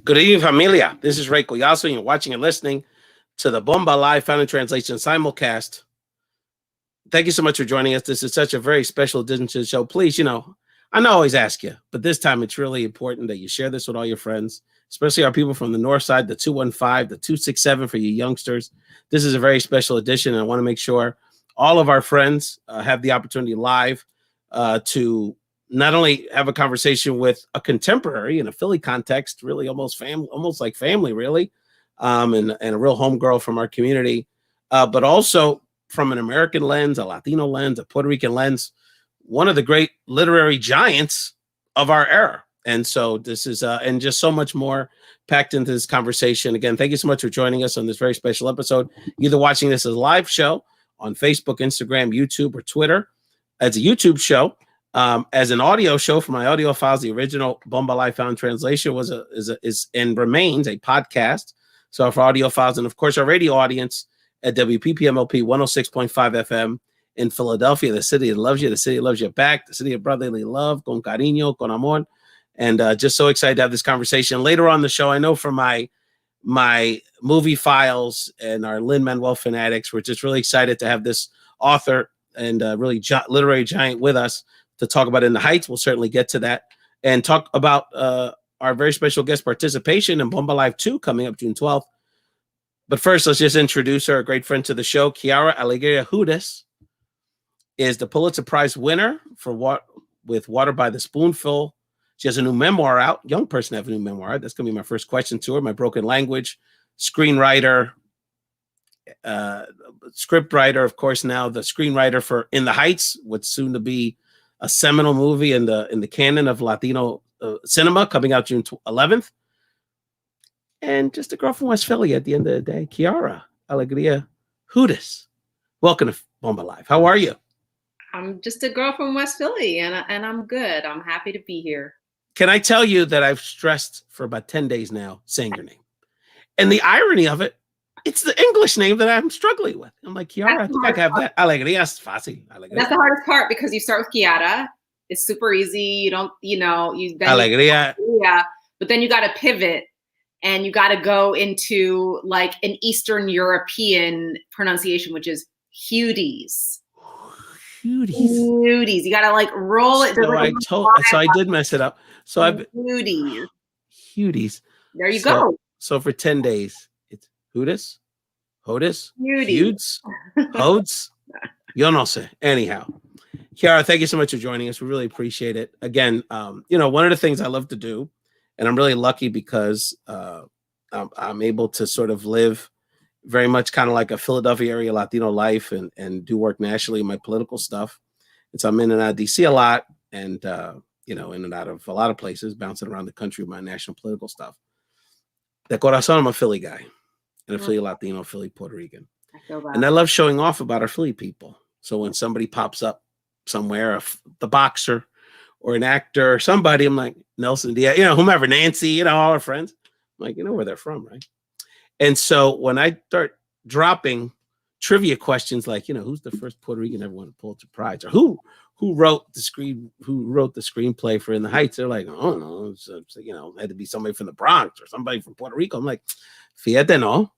Good evening, familia. This is Ray Collazo, and you're watching and listening to the Bomba Live Found in Translation simulcast. Thank you so much for joining us. This is such a very special edition to the show. Please, I know I always ask you, but this time it's really important that you share this with all your friends, especially our people from the north side, the 215, the 267 for you youngsters. This is a very special edition, and I want to make sure all of our friends have the opportunity live to not only have a conversation with a contemporary in a Philly context, really almost like family, really, and a real homegirl from our community, but also from an American lens, a Latino lens, a Puerto Rican lens, one of the great literary giants of our era. And so this is, and just so much more packed into this conversation. Again, thank you so much for joining us on this very special episode. Either watching this as a live show on Facebook, Instagram, YouTube, or Twitter, as a YouTube show, as an audio show for my audio files. The original BombaLive Found Translation is and remains a podcast. So for audio files, and of course our radio audience at WPPMLP 106.5 FM in Philadelphia, the city that loves you, the city that loves you back, the city of brotherly love, con cariño, con amor. And just so excited to have this conversation later on the show. I know from my movie files and our Lin-Manuel fanatics, we're just really excited to have this author and really literary giant with us to talk about In the Heights. We'll certainly get to that and talk about our very special guest participation in Bomba Live 2 coming up June 12th. But first, let's just introduce her, a great friend to the show. Quiara Alegria Hudes is the Pulitzer Prize winner for with Water by the Spoonful. She has a new memoir out. Young person have a new memoir out. That's going to be my first question to her. My Broken Language, screenwriter, script writer, of course, now the screenwriter for In the Heights, what's soon to be a seminal movie in the canon of Latino cinema, coming out June 11th. And just a girl from West Philly at the end of the day, Quiara Alegria Hudes. Welcome to Bomba Live. How are you? I'm just a girl from West Philly, and I'm good. I'm happy to be here. Can I tell you that I've stressed for about 10 days now saying your name? And the irony of it, it's the English name that I'm struggling with. I'm like, Quiara, I think I have that. Alegría es fácil. Alegría. That's the hardest part because you start with Quiara. It's super easy. You don't, you Alegría. Yeah, but then you got to pivot and you got to go into like an Eastern European pronunciation, which is Hudes. Hudes. You got to like roll it. So I did mess it up. So I've Hudes. There you go. So for 10 days, it's Hudes, Hodes, Hudes, Hodes. Yo no sé. Anyhow, Quiara, thank you so much for joining us. We really appreciate it. Again, one of the things I love to do, and I'm really lucky because I'm able to sort of live very much kind of like a Philadelphia area Latino life and do work nationally in my political stuff. And so I'm in and out of DC a lot and, in and out of a lot of places, bouncing around the country with my national political stuff. De corazón, I'm a Philly guy and a Philly Latino, Philly Puerto Rican. And I love showing off about our Philly people. So when somebody pops up somewhere, the boxer or an actor or somebody, I'm like, Nelson Diaz, whomever, Nancy, all our friends. I'm like, where they're from, right? And so when I start dropping trivia questions like, who's the first Puerto Rican ever won a Pulitzer Prize, or who wrote the screenplay for In the Heights, they're like, oh no, it had to be somebody from the Bronx or somebody from Puerto Rico. I'm like, fíjate, no.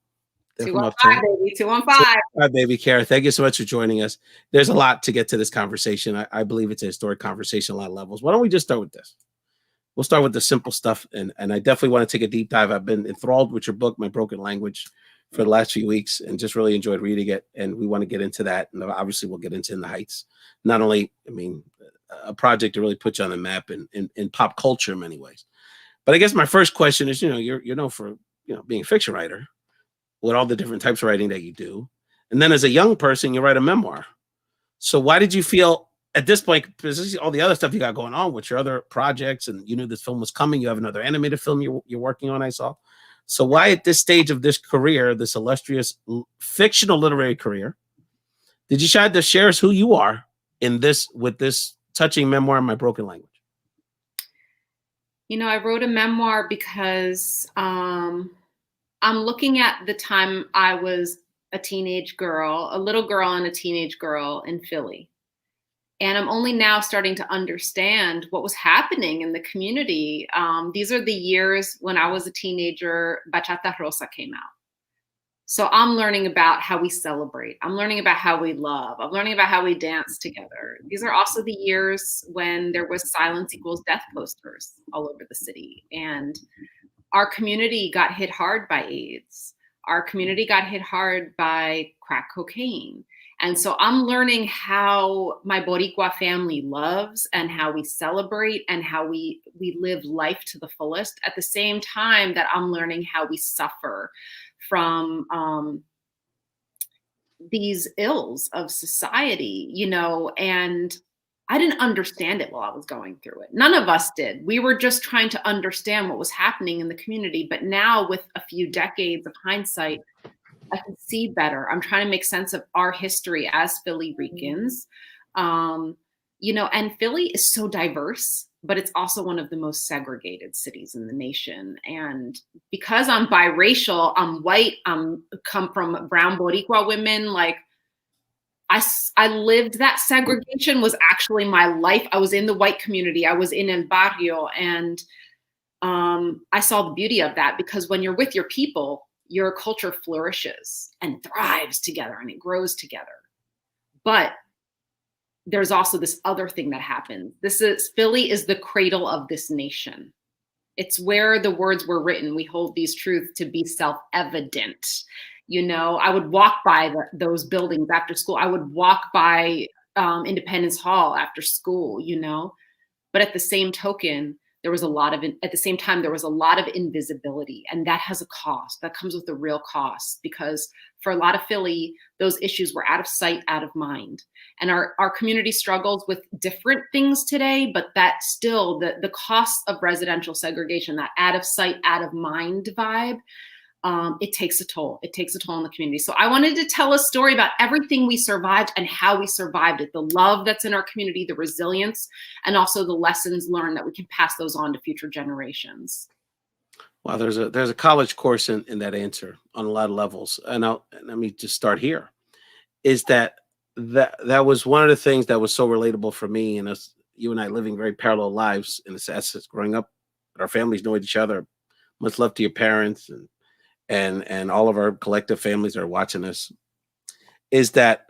215, baby, 215. Baby, Quiara, thank you so much for joining us. There's a lot to get to this conversation. I believe it's a historic conversation on a lot of levels. Why don't we just start with this? We'll start with the simple stuff, and I definitely want to take a deep dive. I've been enthralled with your book, My Broken Language, for the last few weeks, and just really enjoyed reading it, and we want to get into that, and obviously we'll get into In the Heights. Not only, a project to really put you on the map in pop culture in many ways. But I guess my first question is, you're known for, being a fiction writer with all the different types of writing that you do. And then as a young person, you write a memoir. So why did you feel at this point, because all the other stuff you got going on with your other projects, and you knew this film was coming, you have another animated film you're working on, I saw. So why at this stage of this career, this illustrious fictional literary career, did you decide to share us who you are with this touching memoir, My Broken Language? I wrote a memoir because I'm looking at the time I was a little girl and a teenage girl in Philly. And I'm only now starting to understand what was happening in the community. These are the years when I was a teenager, Bachata Rosa came out. So I'm learning about how we celebrate. I'm learning about how we love. I'm learning about how we dance together. These are also the years when there was silence equals death posters all over the city. And our community got hit hard by AIDS. Our community got hit hard by crack cocaine. And so I'm learning how my Boricua family loves and how we celebrate and how we live life to the fullest at the same time that I'm learning how we suffer from these ills of society, you know, and I didn't understand it while I was going through it. None of us did. We were just trying to understand what was happening in the community. But now with a few decades of hindsight, I can see better. I'm trying to make sense of our history as Philly Ricans. You know, and Philly is so diverse, but it's also one of the most segregated cities in the nation. And because I'm biracial, I'm white, I'm come from brown Boricua women, like I lived that segregation was actually my life. I was in the white community. I was in El Barrio, and I saw the beauty of that because when you're with your people, your culture flourishes and thrives together and it grows together. But there's also this other thing that happens. Philly is the cradle of this nation. It's where the words were written. We hold these truths to be self-evident. You know, I would walk by those buildings after school. I would walk by Independence Hall after school, you know. But at the same token, there was a lot of invisibility, and that has a cost. That comes with a real cost because for a lot of Philly, those issues were out of sight, out of mind. And our community struggles with different things today, but that still, the cost of residential segregation, that out of sight, out of mind vibe, it takes a toll. It takes a toll on the community. So I wanted to tell a story about everything we survived and how we survived it, the love that's in our community, the resilience, and also the lessons learned that we can pass those on to future generations. Wow, there's a college course in that answer on a lot of levels. And let me just start here. Is that was one of the things that was so relatable for me and us, you and I living very parallel lives in the sense growing up, our families know each other. Much love to your parents and all of our collective families that are watching this, is that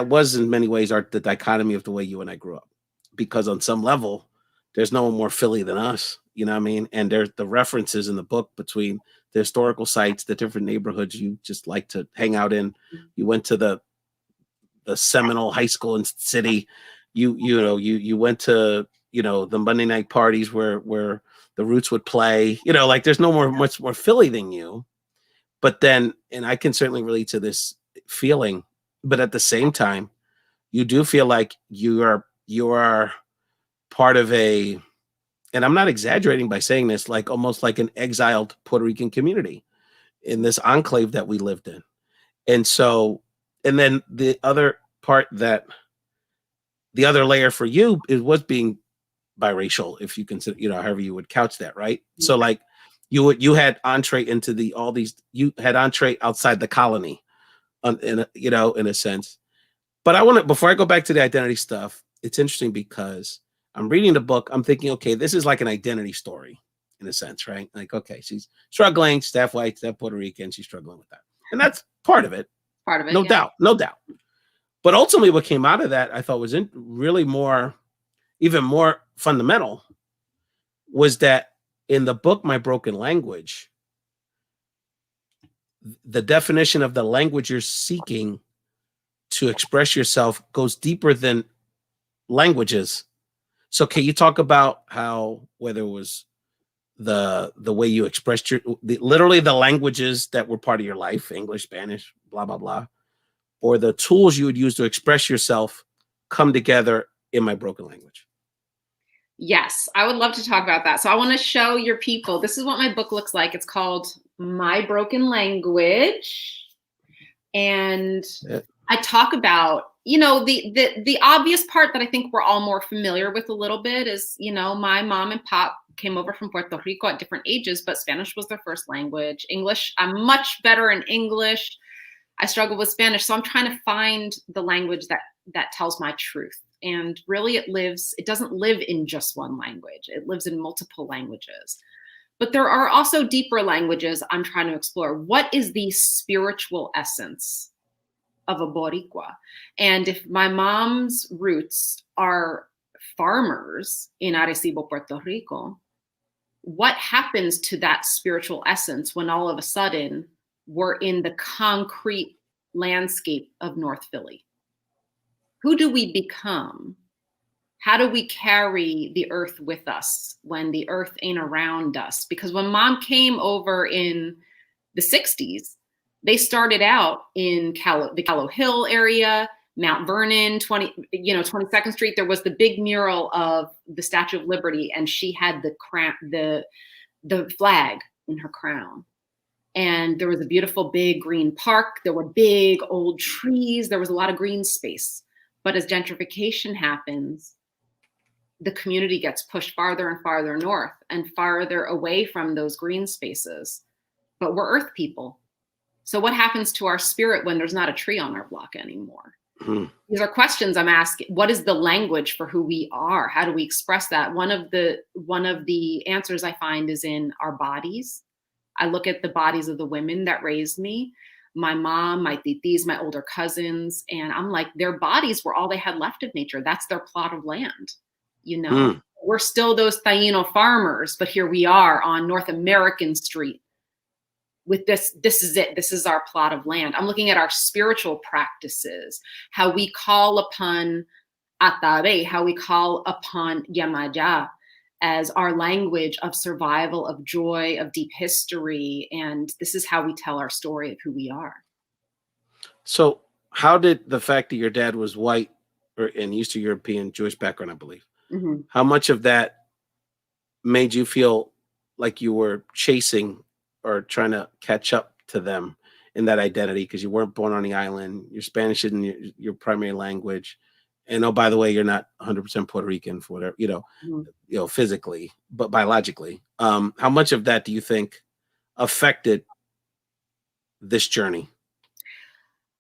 was in many ways the dichotomy of the way you and I grew up. Because on some level, there's no one more Philly than us, you know what I mean? And there's the references in the book between the historical sites, the different neighborhoods you just like to hang out in. You went to the Seminole High School in the city. You went to, you know, the Monday night parties where the Roots would play, you know, like there's much more Philly than you. But then, and I can certainly relate to this feeling, but at the same time, you do feel like you are part of and I'm not exaggerating by saying this, like almost like an exiled Puerto Rican community in this enclave that we lived in. And so, and then the other layer for you was being biracial, if you consider, you know, however you would couch that, right? Mm-hmm. So like you had entree into you had entree outside the colony, in a sense. But before I go back to the identity stuff, it's interesting because I'm reading the book, I'm thinking, okay, this is like an identity story in a sense, right? Like, okay, she's struggling, she's half white, she's half Puerto Rican, she's struggling with that. And that's part of it. No doubt. But ultimately what came out of that, I thought was really even more fundamental, was that in the book, My Broken Language, the definition of the language you're seeking to express yourself goes deeper than languages. So can you talk about how, whether it was the way you expressed literally the languages that were part of your life, English, Spanish, blah, blah, blah, or the tools you would use to express yourself come together in My Broken Language? Yes, I would love to talk about that. So I want to show your people. This is what my book looks like. It's called My Broken Language. And I talk about, you know, the obvious part that I think we're all more familiar with a little bit is, you know, my mom and pop came over from Puerto Rico at different ages, but Spanish was their first language. English, I'm much better in English. I struggle with Spanish. So I'm trying to find the language that tells my truth. And really it doesn't live in just one language. It lives in multiple languages. But there are also deeper languages I'm trying to explore. What is the spiritual essence of a Boricua? And if my mom's roots are farmers in Arecibo, Puerto Rico, what happens to that spiritual essence when all of a sudden we're in the concrete landscape of North Philly? Who do we become? How do we carry the earth with us when the earth ain't around us? Because when mom came over in the 60s, they started out in the Callow Hill area, Mount Vernon, 22nd Street. There was the big mural of the Statue of Liberty, and she had the flag in her crown. And there was a beautiful big green park. There were big old trees. There was a lot of green space. But as gentrification happens, the community gets pushed farther and farther north and farther away from those green spaces. But we're earth people. So what happens to our spirit when there's not a tree on our block anymore? These are questions I'm asking. What is the language for who we are? How do we express that? One of the answers I find is in our bodies. I look at the bodies of the women that raised me, my mom, my titis, my older cousins, and I'm like, their bodies were all they had left of nature. That's their plot of land. We're still those Taino farmers, but here we are on North American Street with this is it. This is our plot of land. I'm looking at our spiritual practices, how we call upon Atabe, how we call upon Yamaya as our language of survival, of joy, of deep history. And this is how we tell our story of who we are. So how did the fact that your dad was white or in Eastern European Jewish background, I believe, how much of that made you feel like you were chasing or trying to catch up to them in that identity? Because you weren't born on the island, your Spanish isn't your primary language. And oh, by the way, you're not 100% Puerto Rican for whatever, physically, but biologically. How much of that do you think affected this journey?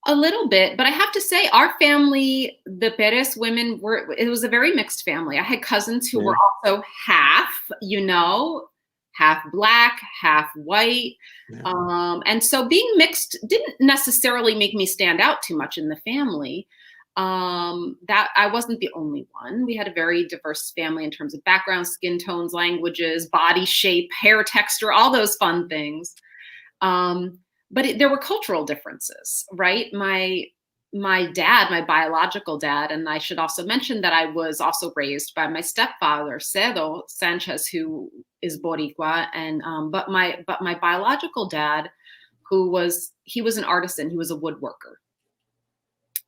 A little bit, but I have to say our family, the Perez women, it was a very mixed family. I had cousins who were also half black, half white. And so being mixed didn't necessarily make me stand out too much in the family. That I wasn't the only one. We had a very diverse family in terms of background, skin tones, languages, body shape, hair texture, all those fun things. But there were cultural differences, right? My dad, my biological dad, and I should also mention that I was also raised by my stepfather, Cedo Sanchez, who is Boricua, and but my biological dad, he was an artisan, he was a woodworker.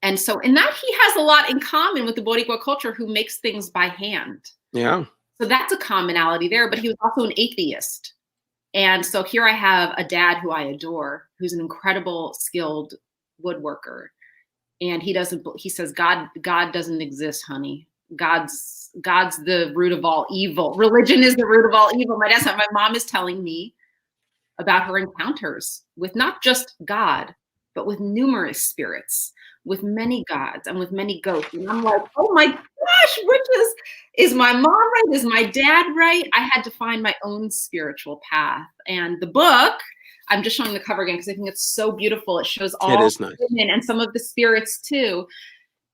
And so in that, he has a lot in common with the Boricua culture who makes things by hand. Yeah. So that's a commonality there, but he was also an atheist. And so here I have a dad who I adore, who's an incredible, skilled woodworker. And he says, God doesn't exist, honey. God's the root of all evil. Religion is the root of all evil. My mom is telling me about her encounters with not just God, but with numerous spirits, with many gods and with many ghosts. And I'm like, oh my gosh, which is my mom right? Is my dad right? I had to find my own spiritual path. And the book, I'm just showing the cover again because I think it's so beautiful. It shows all the women and some of the spirits too.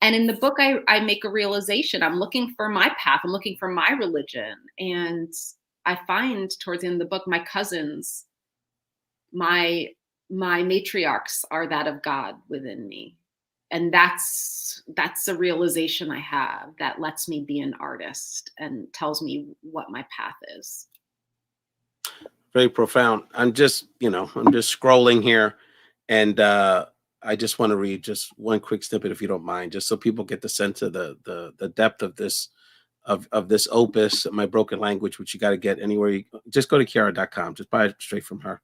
And in the book, I make a realization. I'm looking for my path. I'm looking for my religion. And I find towards the end of the book, my cousins, my matriarchs are that of God within me. And that's a realization I have that lets me be an artist and tells me what my path is. Very profound. I'm just scrolling here, and I just want to read just one quick snippet, if you don't mind, just so people get the sense of the depth of this this opus, My Broken Language, which you got to get anywhere. Just go to Quiara.com. Just buy it straight from her.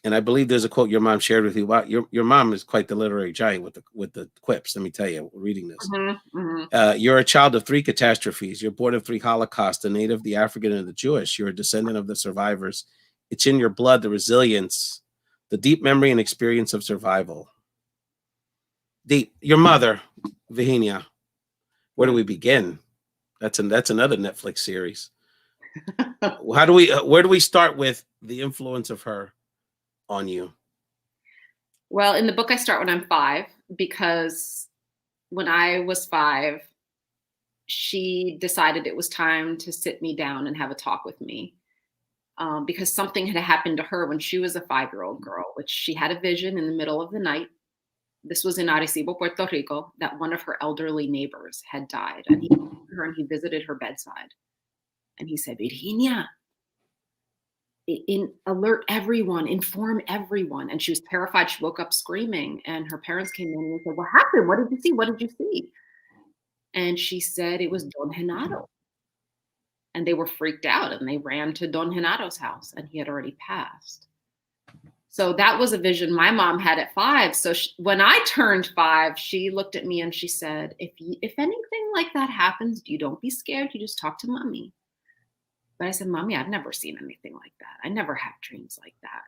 And I believe there's a quote your mom shared with you. Wow, your mom is quite the literary giant with the quips. Let me tell you, reading this. You're a child of 3 catastrophes. You're born of 3 Holocausts, the native, the African, and the Jewish. You're a descendant of the survivors. It's in your blood, the resilience, the deep memory and experience of survival. Deep. Your mother, Virginia. Where do we begin? That's another Netflix series. How do we? Where do we start with the influence of her on you? Well, in the book, I start when I'm 5 because when I was 5, she decided it was time to sit me down and have a talk with me. Because something had happened to her when she was a 5-year-old girl, which she had a vision in the middle of the night. This was in Arecibo, Puerto Rico, that one of her elderly neighbors had died. And he came to her and he visited her bedside. And he said, Virginia, alert everyone, inform everyone. And she was terrified. She woke up screaming. And her parents came in and said, what happened? What did you see? What did you see? And she said it was Don Genaro. And they were freaked out and they ran to Don Genaro's house and he had already passed. So that was a vision my mom had at 5. So when I turned 5, she looked at me and she said, if anything like that happens, you don't be scared. You just talk to mommy. But I said, Mommy, I've never seen anything like that. I never had dreams like that.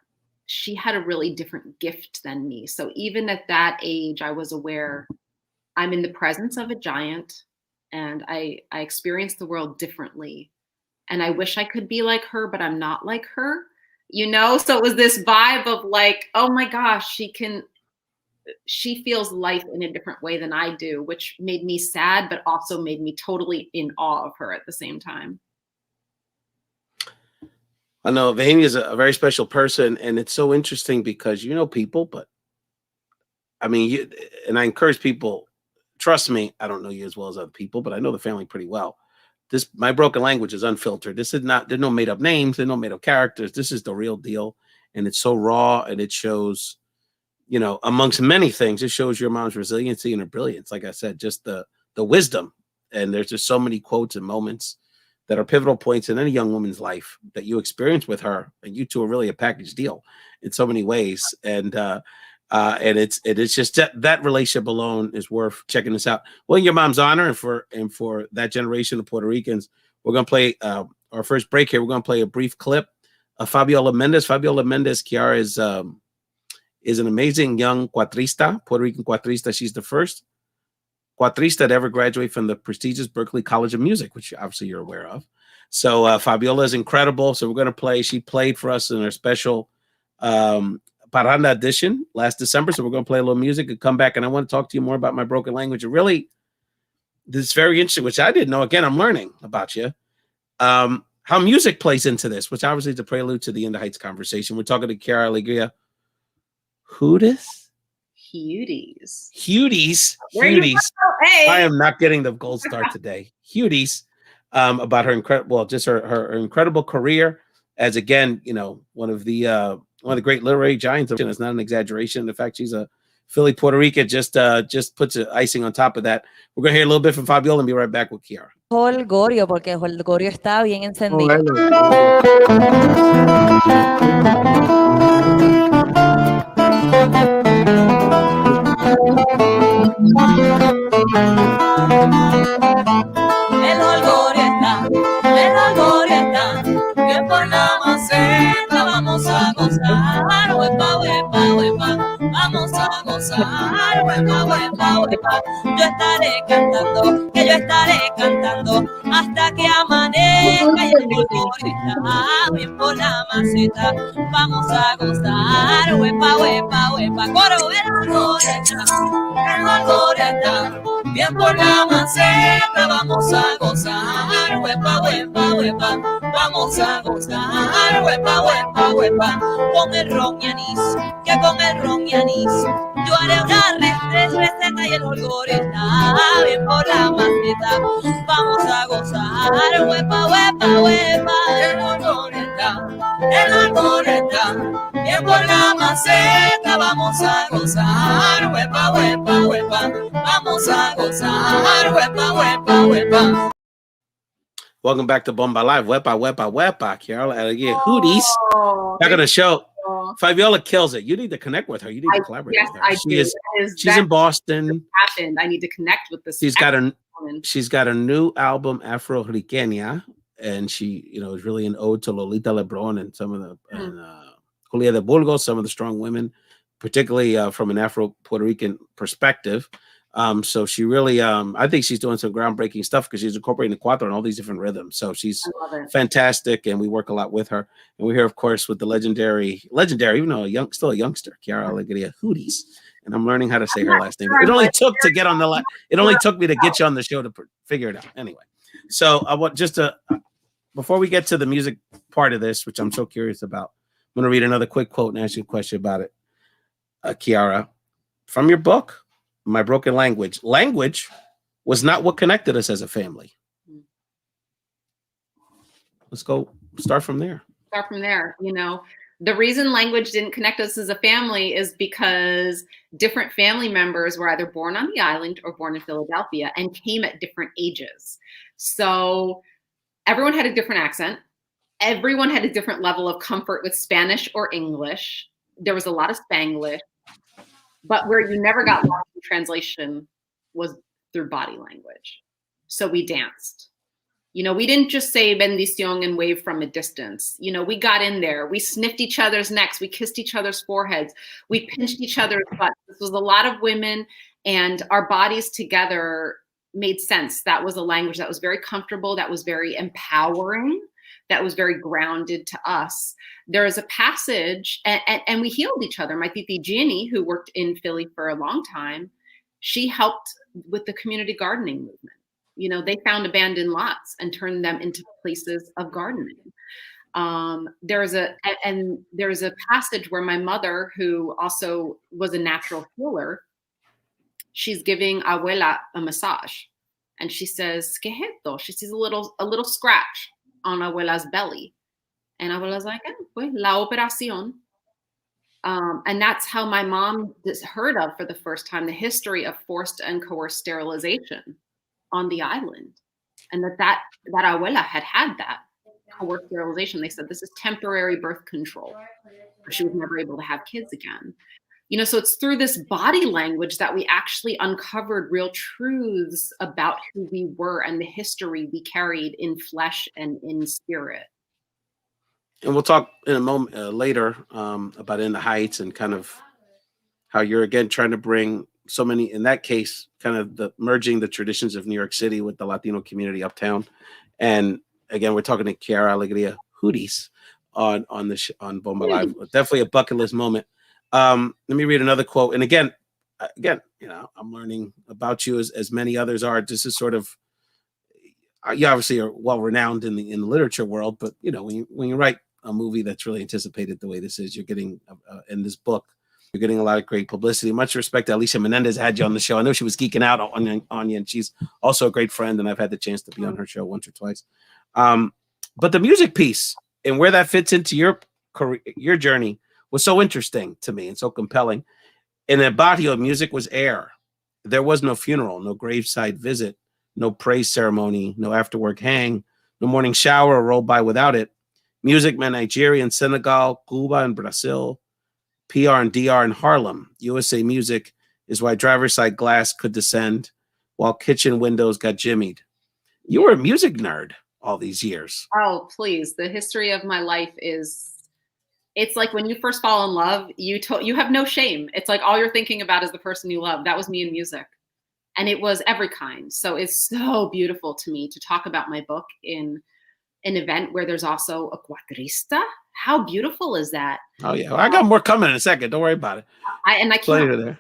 She had a really different gift than me. So even at that age, I was aware I'm in the presence of a giant and I experience the world differently. And I wish I could be like her, but I'm not like her, you know? So it was this vibe of like, oh my gosh, she feels life in a different way than I do, which made me sad, but also made me totally in awe of her at the same time. I know Virginia is a very special person, and it's so interesting because you know people, but I mean, and I encourage people, trust me, I don't know you as well as other people, but I know the family pretty well. My broken language is unfiltered. This is not, there's no made up names, there's no made up characters. This is the real deal. And it's so raw and it shows, you know, amongst many things, it shows your mom's resiliency and her brilliance. Like I said, just the wisdom. And there's just so many quotes and moments that are pivotal points in any young woman's life that you experience with her. And you two are really a package deal in so many ways. And it's just that relationship alone is worth checking this out. Well, in your mom's honor and for that generation of Puerto Ricans, we're going to play our first break here. We're going to play a brief clip of Fabiola Mendez. Fabiola Mendez, Quiara is an amazing young cuatrista, Puerto Rican cuatrista. She's the first cuatrista to ever graduate from the prestigious Berklee College of Music, which obviously you're aware of. So Fabiola is incredible. So we're going to play. She played for us in our special Parranda edition last December. So we're going to play a little music and come back. And I want to talk to you more about my broken language. And really, this is very interesting, which I didn't know. Again, I'm learning about you. How music plays into this, which obviously is a prelude to the In the Heights conversation. We're talking to Quiara Alegria Hudes. Hey. I am not getting the gold star today. Hudes, about her incredible, just her incredible career as, again, you know, one of the great literary giants. It's not an exaggeration. In fact, she's a Philly Puerto Rican. Just puts icing on top of that. We're gonna hear a little bit from Fabiola and be right back with Quiara. Holgorio, porque Holgorio está bien encendido. El Holgorio está, que por la maceta vamos a gozar, huepa, huepa, huepa, vamos a gozar, huepa, huepa, huepa. Yo estaré cantando hasta que amanezca y el Holgorio está bien por la maceta, vamos a gozar, huepa, huepa, huepa. Coro, el Holgorio está, bien por la maceta, vamos a gozar, huepa, huepa, huepa, vamos a gozar, huepa, huepa, huepa, con el ron y anís, que con el ron y anís, yo haré una receta y el Holgorio está bien por la maceta, vamos a gozar, huepa, huepa, huepa, el Holgorio está, bien por la maceta, vamos a gozar, huepa, huepa, huepa, vamos a gozar, huepa, huepa, huepa. Welcome back to BombaLive. Wepa, wepa, wepa. Quiara Alegria Hudes. Back on the show. Fabiola kills it. You need to connect with her. You need to collaborate with her. She's in Boston. Happened. I need to connect with this. She's got a new album, Afro Riqueña, and she, you know, is really an ode to Lolita Lebron and some of the Julia de Burgos, some of the strong women particularly from an Afro-Puerto Rican perspective. So she really, I think she's doing some groundbreaking stuff because she's incorporating the cuatro and all these different rhythms. So she's fantastic, and we work a lot with her. And we're here, of course, with the legendary, even though still a youngster, Quiara Alegria Hudes. And I'm learning how to say her last name. It only took to get on the It only took me to get you on the show to figure it out. Anyway, so I want before we get to the music part of this, which I'm so curious about, I'm going to read another quick quote and ask you a question about it, Quiara, from your book, My Broken Language. Language was not what connected us as a family. Let's start from there. The reason language didn't connect us as a family is because different family members were either born on the island or born in Philadelphia and came at different ages. So everyone had a different accent. Everyone had a different level of comfort with Spanish or English. There was a lot of Spanglish, but where you never got lost in translation was through body language. So we danced. We didn't just say bendición and wave from a distance. We got in there. We sniffed each other's necks. We kissed each other's foreheads. We pinched each other's butts. This was a lot of women, and our bodies together made sense. That was a language that was very comfortable, that was very empowering, that was very grounded to us. There is a passage, and we healed each other. My titi Ginny, who worked in Philly for a long time, she helped with the community gardening movement. They found abandoned lots and turned them into places of gardening. There's a passage where my mother, who also was a natural healer, she's giving Abuela a massage, and she says, "¿Qué es esto?" She sees a little scratch on Abuela's belly, and Abuela's like, pues, la operación. And that's how my mom heard of for the first time the history of forced and coerced sterilization on the island, and that Abuela had that coerced sterilization. They said this is temporary birth control. She was never able to have kids again. So it's through this body language that we actually uncovered real truths about who we were and the history we carried in flesh and in spirit. And we'll talk in a moment later about In the Heights and kind of how you're again trying to bring so many, in that case, kind of merging the traditions of New York City with the Latino community uptown. And again, we're talking to Quiara Alegria Hudes on BombaLive. Definitely a bucket list moment. Let me read another quote. And again, I'm learning about you as many others are. This is sort of, you obviously are well renowned in the literature world, but when you write a movie that's really anticipated the way this is, you're getting in this book, you're getting a lot of great publicity. Much respect to Alicia Menendez had you on the show. I know she was geeking out on you, and she's also a great friend, and I've had the chance to be on her show once or twice. But the music piece and where that fits into your career, your journey, was so interesting to me and so compelling. In El Barrio, music was air. There was no funeral, no graveside visit, no praise ceremony, no after work hang, no morning shower rolled by without it. Music meant Nigeria and Senegal, Cuba and Brazil, PR and DR in Harlem. USA music is why driver's side glass could descend while kitchen windows got jimmied. You were a music nerd all these years. Oh, please. The history of my life it's like when you first fall in love, you have no shame. It's like all you're thinking about is the person you love. That was me in music. And it was every kind. So it's so beautiful to me to talk about my book in an event where there's also a cuatrista. How beautiful is that? Oh yeah, I got more coming in a second. Don't worry about it. I can't,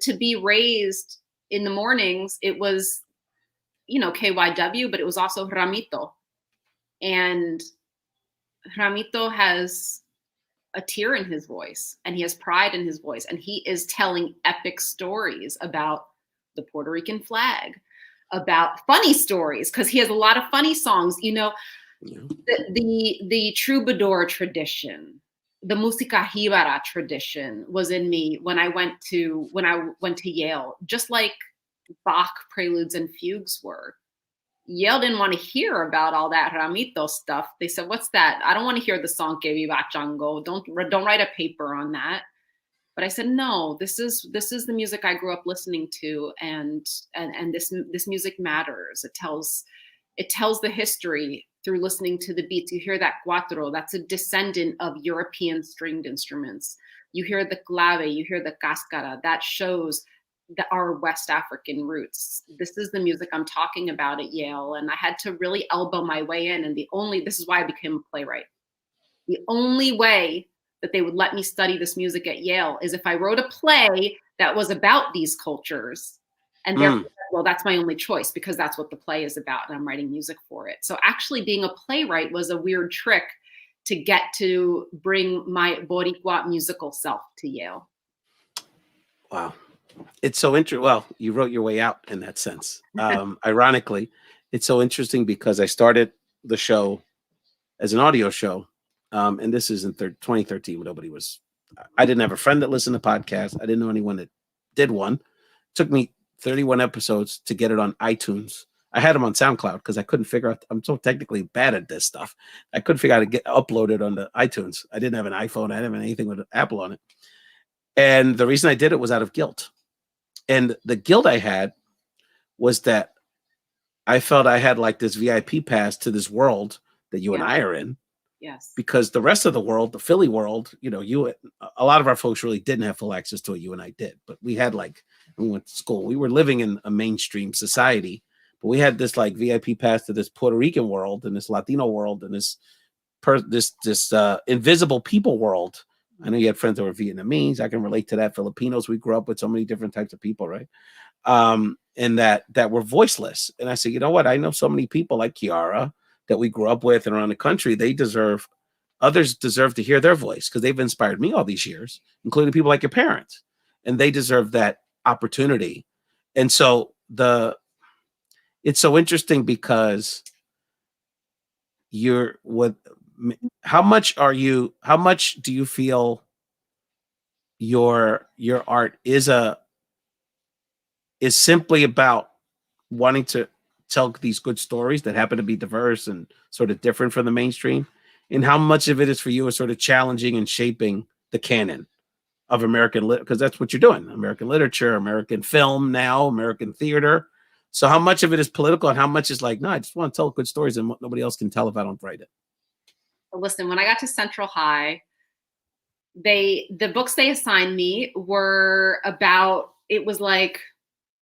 to be raised in the mornings, it was, KYW, but it was also Ramito. And Ramito has a tear in his voice, and he has pride in his voice, and he is telling epic stories about the Puerto Rican flag, about funny stories, because he has a lot of funny songs. The troubadour tradition, the música jíbara tradition was in me when I went to Yale, just like Bach preludes and fugues were. Yale didn't want to hear about all that Ramito stuff. They said, "What's that? I don't want to hear the song Que Viva Chango. Don't write a paper on that." But I said, "No, this is the music I grew up listening to, and this music matters. It tells the history through listening to the beats. You hear that cuatro, that's a descendant of European stringed instruments. you hear the clave, you hear the cascara. That shows our West African roots. This is the music I'm talking about at Yale. And I had to really elbow my way in. And this is why I became a playwright. The only way that they would let me study this music at Yale is if I wrote a play that was about these cultures. And therefore, well, that's my only choice because that's what the play is about. And I'm writing music for it. So actually being a playwright was a weird trick to get to bring my Boricua musical self to Yale. Wow. It's so interesting. Well, you wrote your way out in that sense. Ironically, it's so interesting because I started the show as an audio show. And this is in 2013 when I didn't have a friend that listened to podcasts. I didn't know anyone that did one. It took me 31 episodes to get it on iTunes. I had them on SoundCloud because I couldn't figure out. I'm so technically bad at this stuff. I couldn't figure out how to get uploaded on the iTunes. I didn't have an iPhone. I didn't have anything with Apple on it. And the reason I did it was out of guilt. And the guilt I had was that I felt I had like this VIP pass to this world that you and I are in. Yes. Because the rest of the world, the Philly world, a lot of our folks really didn't have full access to it. You and I did, but we had we went to school. We were living in a mainstream society, but we had this like VIP pass to this Puerto Rican world and this Latino world and this invisible people world. I know you had friends that were Vietnamese. I can relate to that. Filipinos. We grew up with so many different types of people, right? And that were voiceless. And I said, you know what? I know so many people like Quiara that we grew up with and around the country. Others deserve to hear their voice because they've inspired me all these years, including people like your parents, and they deserve that opportunity. And so it's so interesting because how much do you feel your art is simply about wanting to tell these good stories that happen to be diverse and sort of different from the mainstream, and how much of it is for you is sort of challenging and shaping the canon of American because that's what you're doing: American literature, American film, now American theater. So how much of it is political and how much is like, no, I just want to tell good stories and what nobody else can tell if I don't write it? Listen, when I got to Central High, the books they assigned me were about, it was like,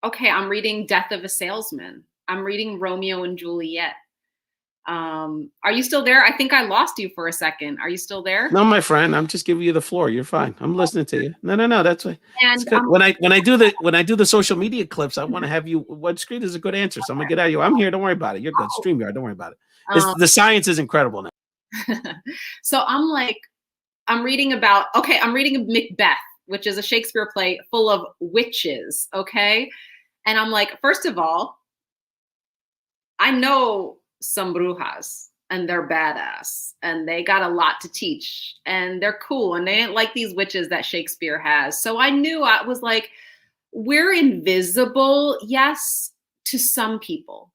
okay, I'm reading Death of a Salesman. I'm reading Romeo and Juliet. Are you still there? I think I lost you for a second. Are you still there? No, my friend, I'm just giving you the floor. You're fine. I'm listening to you. No. That's right. And when I do the social media clips, I want to have you. What screen is a good answer? So I'm gonna get out of you. I'm here. Don't worry about it. You're good. StreamYard. Don't worry about it. The science is incredible now. So I'm reading Macbeth, which is a Shakespeare play full of witches. Okay. And I'm like, first of all, I know some brujas and they're badass and they got a lot to teach and they're cool and they ain't like these witches that Shakespeare has. So I knew, I was like, we're invisible, yes, to some people,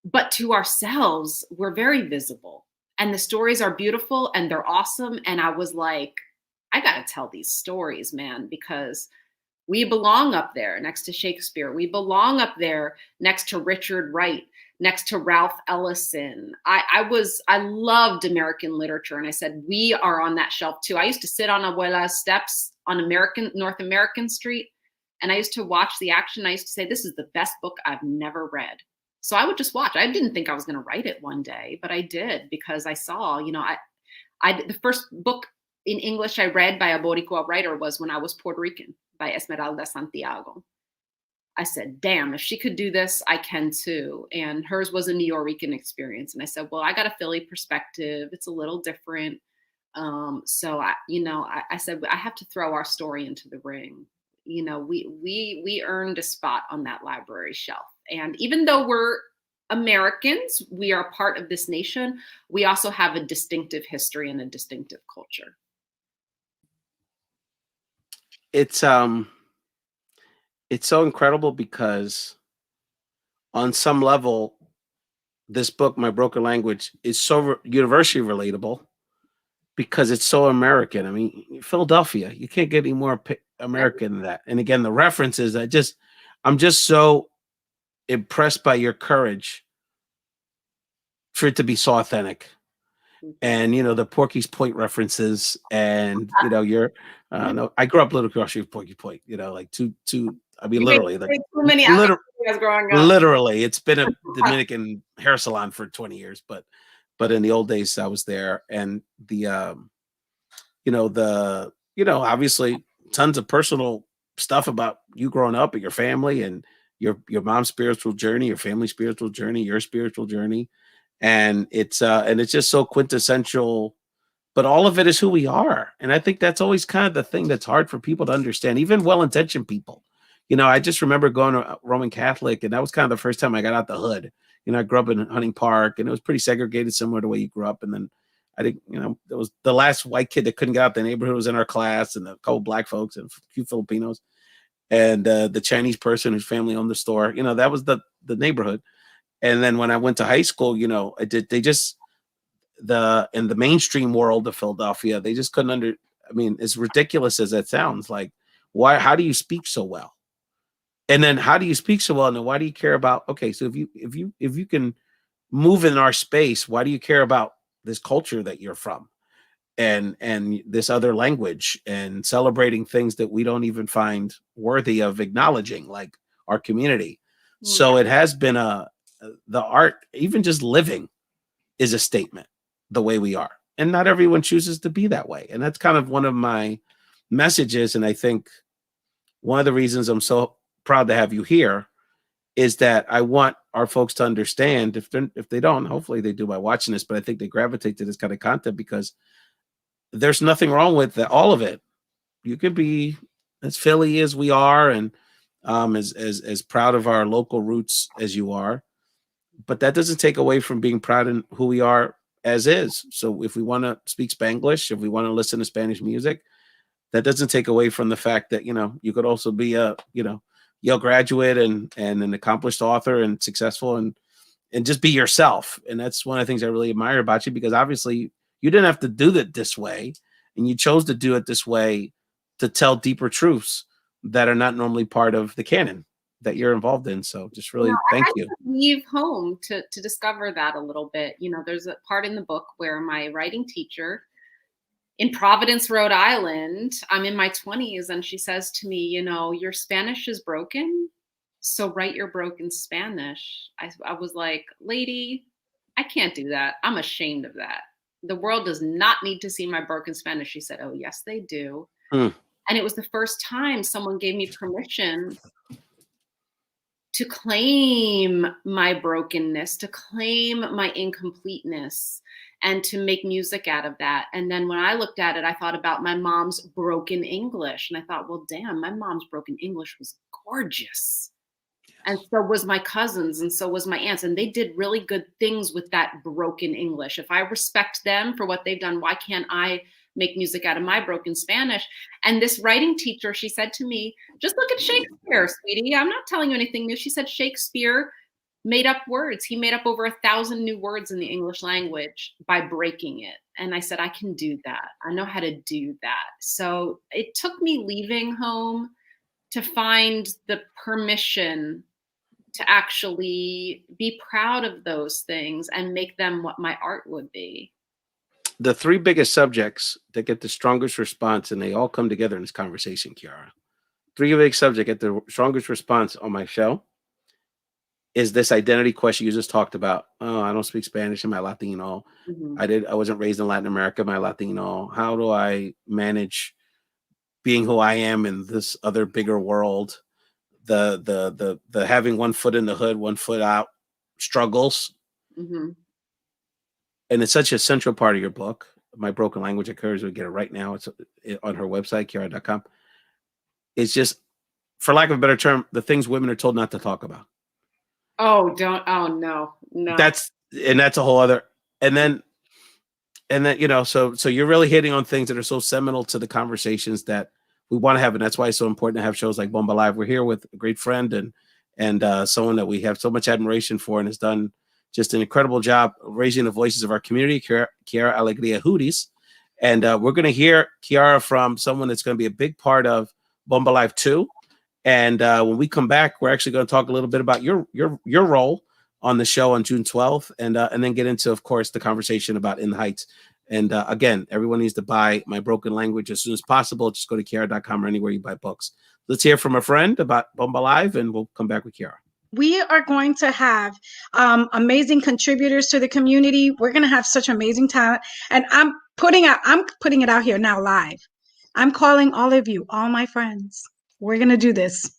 but to ourselves, we're very visible. And the stories are beautiful and they're awesome. And I was like, I got to tell these stories, man, because we belong up there next to Shakespeare. We belong up there next to Richard Wright, next to Ralph Ellison. I loved American literature. And I said, we are on that shelf too. I used to sit on Abuela's steps on North American Street. And I used to watch the action. I used to say, this is the best book I've never read. So I would just watch. I didn't think I was going to write it one day, but I did because I saw, the first book in English I read by a Boricua writer was When I Was Puerto Rican by Esmeralda Santiago. I said, damn, if she could do this, I can too. And hers was a Nuyorican experience. And I said, well, I got a Philly perspective. It's a little different. So I said, I have to throw our story into the ring. We earned a spot on that library shelf. And even though we're Americans, we are part of this nation, we also have a distinctive history and a distinctive culture. It's so incredible because on some level, this book, My Broken Language, is so universally relatable because it's so American. I mean, Philadelphia, you can't get any more American than that. And again, the references, I'm just so impressed by your courage for it to be so authentic. and the Porky's Point references, and you're no, I grew up little across with Porky Point, like two. I mean, You literally, made too many videos growing up. literally, it's been a Dominican hair salon for 20 years, but in the old days, I was there, and the obviously tons of personal stuff about you growing up and your family and your mom's spiritual journey, your family's spiritual journey, your spiritual journey, and it's just so quintessential. But all of it is who we are, and I think that's always kind of the thing that's hard for people to understand, even well-intentioned people. I just remember going to Roman Catholic, and that was kind of the first time I got out the hood. I grew up in Hunting Park, and it was pretty segregated, similar to the way you grew up. And then I think, there was the last white kid that couldn't get out the neighborhood was in our class, and a couple black folks and a few Filipinos, and the Chinese person whose family owned the store. That was the neighborhood. And then when I went to high school, in the mainstream world of Philadelphia, they just couldn't I mean, as ridiculous as that sounds, like, how do you speak so well? And then how do you speak so well? And then why do you care about, okay, so if you can move in our space, why do you care about this culture that you're from and this other language and celebrating things that we don't even find worthy of acknowledging, like our community? So it has been the art, even just living is a statement the way we are. And not everyone chooses to be that way. And that's kind of one of my messages. And I think one of the reasons I'm so proud to have you here is that I want our folks to understand, if they don't, hopefully they do by watching this, but I think they gravitate to this kind of content because there's nothing wrong with that. All of it. You could be as Philly as we are, and as proud of our local roots as you are, but that doesn't take away from being proud in who we are as is. So if we want to speak Spanglish, if we want to listen to Spanish music, that doesn't take away from the fact that, you could also be a, Yale graduate and an accomplished author and successful and just be yourself. And that's one of the things I really admire about you, because obviously you didn't have to do it this way, and you chose to do it this way to tell deeper truths that are not normally part of the canon that you're involved in. So just really thank you. I had to leave home to discover that a little bit. There's a part in the book where my writing teacher in Providence, Rhode Island, I'm in my 20s, and she says to me, your Spanish is broken, so write your broken Spanish. I was like, lady, I can't do that. I'm ashamed of that. The world does not need to see my broken Spanish. She said, oh, yes, they do. And it was the first time someone gave me permission to claim my brokenness, to claim my incompleteness, and to make music out of that. And then when I looked at it, I thought about my mom's broken English. And I thought, well, damn, my mom's broken English was gorgeous. And so was my cousins, and so was my aunts. And they did really good things with that broken English. If I respect them for what they've done, why can't I make music out of my broken Spanish? And this writing teacher, she said to me, just look at Shakespeare, sweetie. I'm not telling you anything new. She said, Shakespeare made up words. He made up over 1,000 new words in the English language by breaking it. And I said, I can do that. I know how to do that. So it took me leaving home to find the permission to actually be proud of those things and make them what my art would be. The three biggest subjects that get the strongest response, and they all come together in this conversation, Quiara. Three big subjects get the strongest response on my show is this identity question you just talked about. Oh, I don't speak Spanish. Am I Latino? Mm-hmm. I wasn't raised in Latin America. Am I Latino? How do I manage being who I am in this other bigger world? The having one foot in the hood, one foot out struggles. Mm-hmm. And it's such a central part of your book. My Broken Language. I encourage you to get it right now. It's on her website, Quiara.com. It's just, for lack of a better term, the things women are told not to talk about. Oh, no. That's a whole other, and then, so you're really hitting on things that are so seminal to the conversations that we want to have. And that's why it's so important to have shows like BombaLive. We're here with a great friend and someone that we have so much admiration for, and has done just an incredible job raising the voices of our community, Quiara Alegria Hudes. And we're going to hear Quiara from someone that's going to be a big part of BombaLive 2. And when we come back, we're actually going to talk a little bit about your role on the show on June 12th, and then get into, of course, the conversation about In the Heights. And again, everyone needs to buy My Broken Language as soon as possible. Just go to Quiara.com or anywhere you buy books. Let's hear from a friend about BombaLive, and we'll come back with Quiara. We are going to have amazing contributors to the community. We're going to have such amazing talent. And I'm putting it out here now live. I'm calling all of you, all my friends. We're going to do this.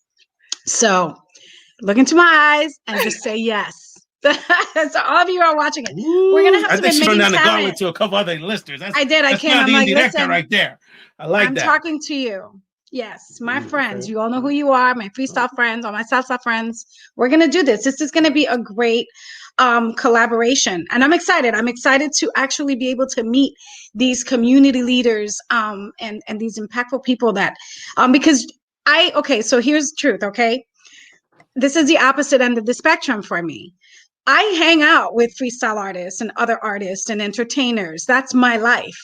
So look into my eyes and just say yes. So all of you are watching it. We're going to have some amazing talent. I think to a couple other listeners. I did. I can't. I'm like, listen, right there. I like that. I'm talking to you. Yes, my friends. Okay. You all know who you are, my freestyle friends, all my salsa friends. We're going to do this. This is going to be a great collaboration. And I'm excited. I'm excited to actually be able to meet these community leaders and these impactful people that, because so here's the truth, okay? This is the opposite end of the spectrum for me. I hang out with freestyle artists and other artists and entertainers. That's my life.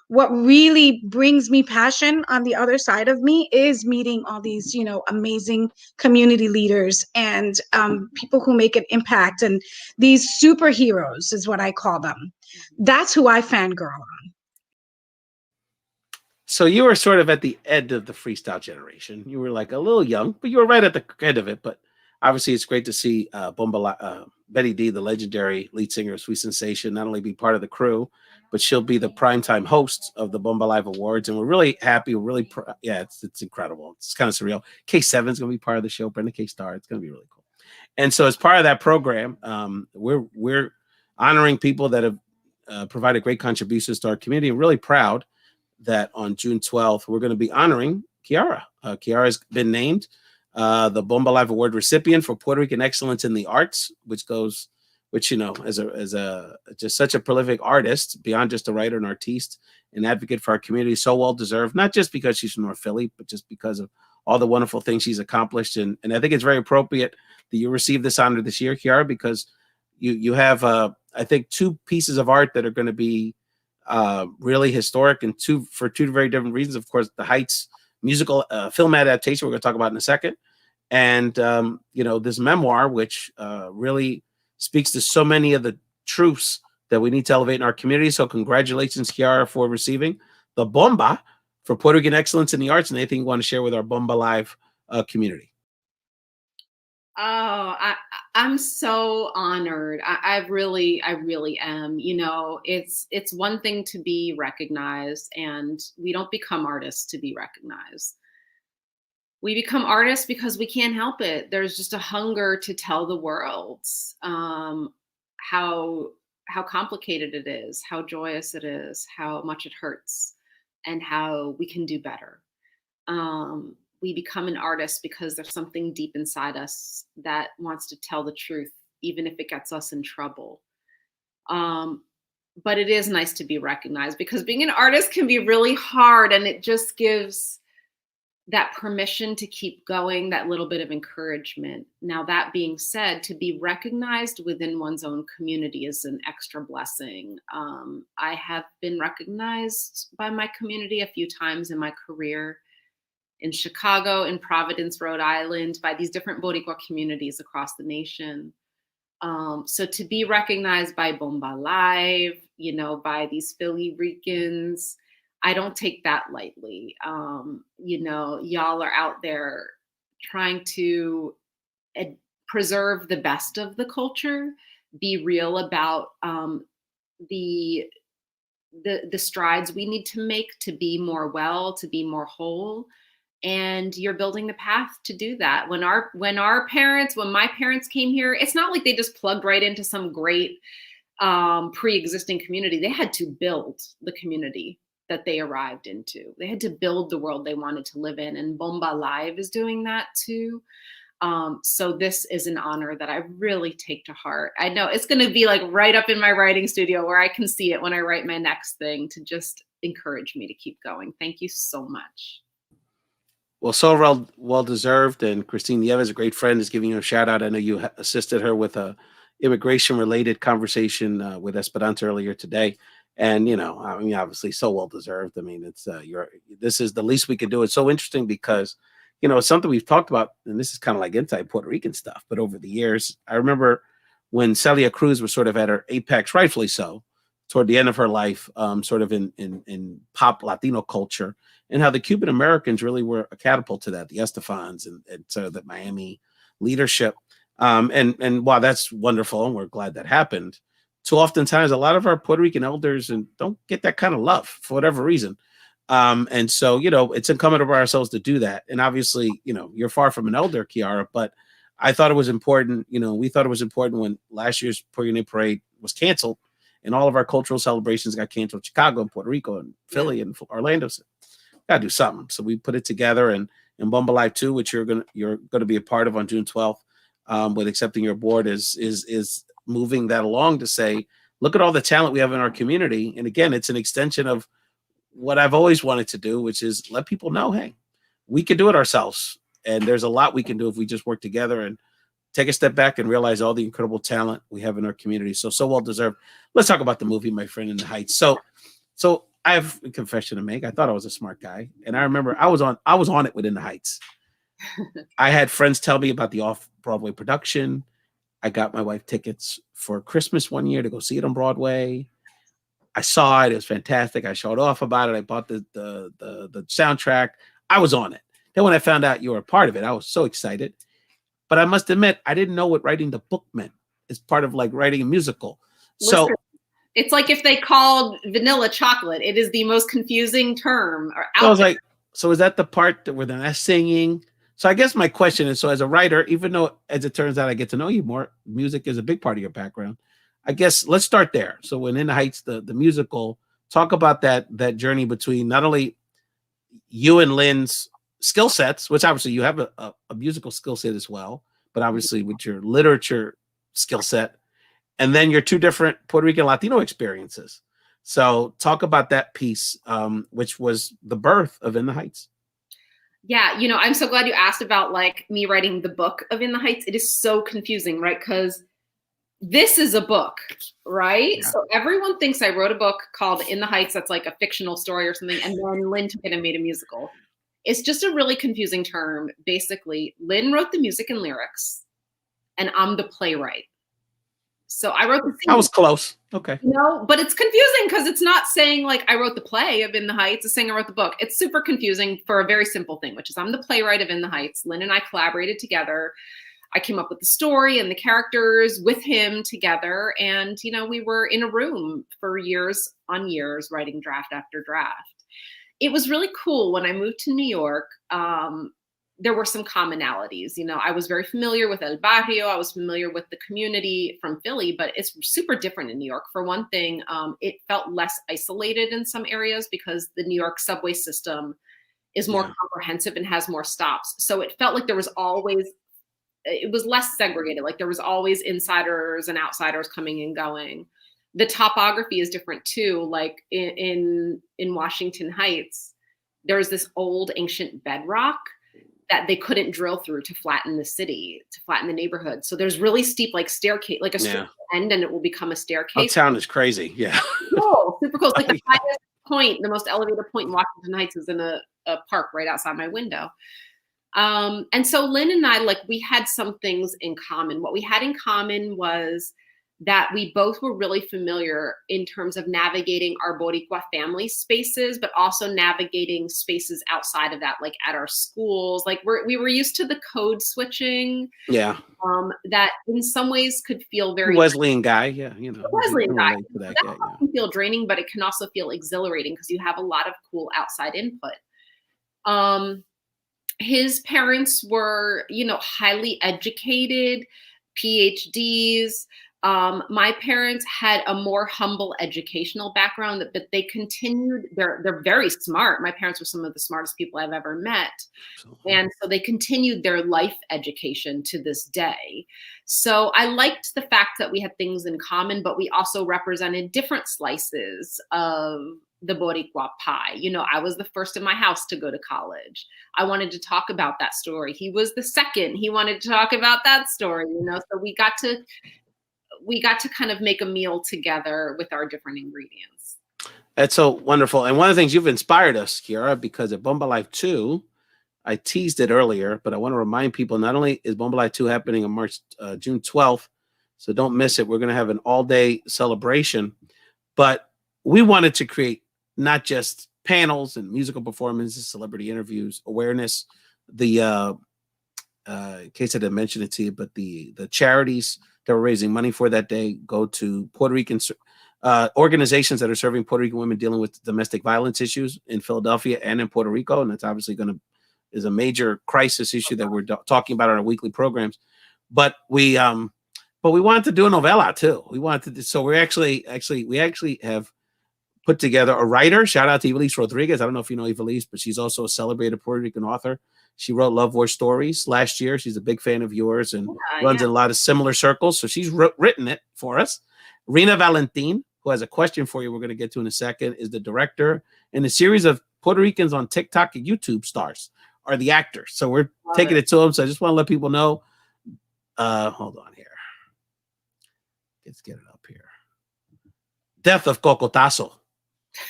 What really brings me passion on the other side of me is meeting all these, amazing community leaders and people who make an impact. And these superheroes is what I call them. That's who I fangirl on. So you were sort of at the end of the freestyle generation. You were like a little young, but you were right at the end of it. But obviously, it's great to see Betty D, the legendary lead singer of Sweet Sensation, not only be part of the crew, but she'll be the primetime host of the BombaLive Awards. And we're really happy. We're really, it's incredible. It's kind of surreal. K7 is going to be part of the show. Brenda K. Star. It's going to be really cool. And so as part of that program, we're honoring people that have provided great contributions to our community. I'm really proud that on June 12th, we're going to be honoring Quiara. Quiara has been named the BombaLive Award recipient for Puerto Rican Excellence in the Arts, which as just such a prolific artist, beyond just a writer and artiste, an advocate for our community, so well deserved, not just because she's from North Philly, but just because of all the wonderful things she's accomplished. And I think it's very appropriate that you receive this honor this year, Quiara, because you have, I think, two pieces of art that are going to be really historic, and for two very different reasons. Of course, the Heights musical film adaptation we're going to talk about in a second, and this memoir, which really speaks to so many of the truths that we need to elevate in our community. So congratulations, Quiara, for receiving the Bomba for Puerto Rican Excellence in the Arts. And anything you want to share with our BombaLive community? Oh, I'm so honored. I really am. It's one thing to be recognized, and we don't become artists to be recognized. We become artists because we can't help it. There's just a hunger to tell the world how complicated it is, how joyous it is, how much it hurts, and how we can do better. We become an artist because there's something deep inside us that wants to tell the truth, even if it gets us in trouble. But it is nice to be recognized, because being an artist can be really hard, and it just gives that permission to keep going, that little bit of encouragement. Now, that being said, to be recognized within one's own community is an extra blessing. I have been recognized by my community a few times in my career, in Chicago, in Providence, Rhode Island, by these different Boricua communities across the nation. So to be recognized by BombaLive, by these Philly Ricans, I don't take that lightly. Y'all are out there trying to preserve the best of the culture, be real about the strides we need to make to be more well, to be more whole. And you're building the path to do that. When my parents came here, it's not like they just plugged right into some great pre-existing community. They had to build the community that they arrived into. They had to build the world they wanted to live in, and BombaLive is doing that too. So this is an honor that I really take to heart. I know it's going to be like right up in my writing studio where I can see it when I write my next thing, to just encourage me to keep going. Thank you so much. Well, so well deserved. And Christine Nieves, a great friend, is giving you a shout out. I know you assisted her with a immigration related conversation with Esperanza earlier today. And, obviously so well deserved. I mean, it's this is the least we can do. It's so interesting because, it's something we've talked about, and this is kind of like anti-Puerto Rican stuff. But over the years, I remember when Celia Cruz was sort of at her apex, rightfully so, toward the end of her life, sort of in pop Latino culture, and how the Cuban Americans really were a catapult to that, the Estefans and sort of the Miami leadership. And while that's wonderful, and we're glad that happened, too oftentimes a lot of our Puerto Rican elders and don't get that kind of love for whatever reason. And so, you know, it's incumbent on ourselves to do that. And obviously, you know, you're far from an elder, Quiara, but I thought it was important. You know, we thought it was important when last year's Puerto Rican Parade was canceled and all of our cultural celebrations got canceled. Chicago and Puerto Rico and Philly and Orlando. So gotta do something. So we put it together, and in BombaLive 2, which you're gonna be a part of on June 12th, with accepting your board, is moving that along to say, look at all the talent we have in our community. And again, it's an extension of what I've always wanted to do, which is let people know, hey, we can do it ourselves. And there's a lot we can do if we just work together and take a step back and realize all the incredible talent we have in our community. So well deserved. Let's talk about the movie, My Friend in the Heights. So I have a confession to make. I thought I was a smart guy. And I remember I was on it within the Heights. I had friends tell me about the off-Broadway production. I got my wife tickets for Christmas one year to go see it on Broadway. I saw it. It was fantastic. I showed off about it. I bought the soundtrack. I was on it. Then when I found out you were a part of it, I was so excited. But I must admit, I didn't know what writing the book meant. It's part of like writing a musical. So Listen, it's like if they called vanilla chocolate. It is the most confusing term. I was like, so is that the part that where they're not singing? So I guess my question is, so as a writer, even though as it turns out I get to know you more, music is a big part of your background. I guess let's start there. So when In the Heights, the musical, talk about that journey between not only you and Lynn's skill sets, which obviously you have a musical skill set as well, but obviously with your literature skill set, and then your two different Puerto Rican Latino experiences. So talk about that piece, which was the birth of In the Heights. Yeah, you know, I'm so glad you asked about like me writing the book of In the Heights. It is so confusing, right? Because this is a book, right? Yeah. So everyone thinks I wrote a book called In the Heights that's like a fictional story or something, and then Lynn took it and made a musical. It's just a really confusing term. Basically, Lynn wrote the music and lyrics, and I'm the playwright. So I wrote the scene. I was close. Okay. You know, but it's confusing because it's not saying like I wrote the play of In the Heights, it's saying I wrote the book. It's super confusing for a very simple thing, which is I'm the playwright of In the Heights. Lynn and I collaborated together. I came up with the story and the characters with him together. And, you know, we were in a room for years on years writing draft after draft. It was really cool when I moved to New York. There were some commonalities. You know, I was very familiar with El Barrio. I was familiar with the community from Philly, but it's super different in New York. For one thing, it felt less isolated in some areas because the New York subway system is more comprehensive and has more stops. So it felt like there was always, it was less segregated. Like there was always insiders and outsiders coming and going. The topography is different too. Like in Washington Heights, there's this old ancient bedrock that they couldn't drill through to flatten the city, to flatten the neighborhood. So there's really steep, like staircase, like a straight end, and it will become a staircase. Town is crazy. Yeah. Cool, super cool. It's like the highest point, the most elevated point in Washington Heights is in a park right outside my window. And so Lynn and I, like, we had some things in common. What we had in common was that we both were really familiar in terms of navigating our Boricua family spaces, but also navigating spaces outside of that, like at our schools. Like we were used to the code switching. Yeah. That in some ways could feel very Wesleyan guy. Yeah. You know, Wesleyan guy. That can feel draining, but it can also feel exhilarating because you have a lot of cool outside input. His parents were, you know, highly educated, PhDs. My parents had a more humble educational background, but they continued, they're very smart. My parents were some of the smartest people I've ever met. And so they continued their life education to this day. So I liked the fact that we had things in common, but we also represented different slices of the Boricua pie. You know, I was the first in my house to go to college. I wanted to talk about that story. He was the second. He wanted to talk about that story, you know, so we got to kind of make a meal together with our different ingredients. That's so wonderful. And one of the things you've inspired us, Quiara, because at BombaLive 2, I teased it earlier, but I want to remind people, not only is BombaLive 2 happening on June 12th, So don't miss it. We're going to have an all-day celebration, but we wanted to create not just panels and musical performances, celebrity interviews, awareness, the in case I didn't mention it to you, but the charities that we're raising money for that day go to Puerto Rican organizations that are serving Puerto Rican women dealing with domestic violence issues in Philadelphia and in Puerto Rico. And it's obviously is a major crisis issue that we're talking about on our weekly programs. But we wanted to do a novella too. We wanted to, so we actually have put together a writer. Shout out to Ivelisse Rodriguez. I don't know if you know Ivelisse, but she's also a celebrated Puerto Rican author. She wrote Love War Stories last year. She's a big fan of yours and runs in a lot of similar circles. So she's written it for us. Rina Valentin, who has a question for you we're going to get to in a second, is the director. And a series of Puerto Ricans on TikTok and YouTube stars are the actors. So we're taking it to them. So I just want to let people know. Hold on here. Let's get it up here. Death of Cocotazo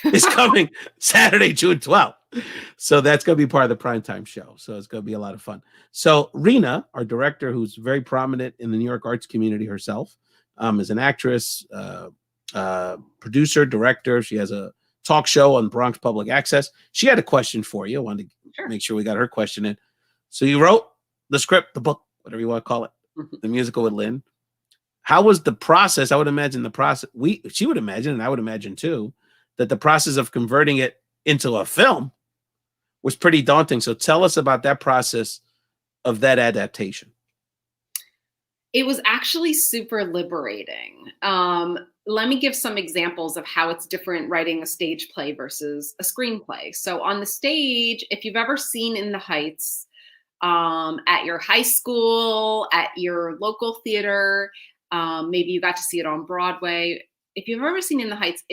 is coming Saturday, June 12th. So that's going to be part of the primetime show. So it's going to be a lot of fun. So Rina, our director, who's very prominent in the New York arts community herself, is an actress, producer, director. She has a talk show on Bronx Public Access. She had a question for you. I wanted to make sure we got her question in. So you wrote the script, the book, whatever you want to call it, the musical with Lynn. How was the process? I would imagine the process, she would imagine, and I would imagine too, that the process of converting it into a film was pretty daunting. So tell us about that process of that adaptation. It was actually super liberating. Let me give some examples of how it's different writing a stage play versus a screenplay. So on the stage, if you've ever seen In the Heights at your high school, at your local theater, maybe you got to see it on Broadway. If you've ever seen In the Heights,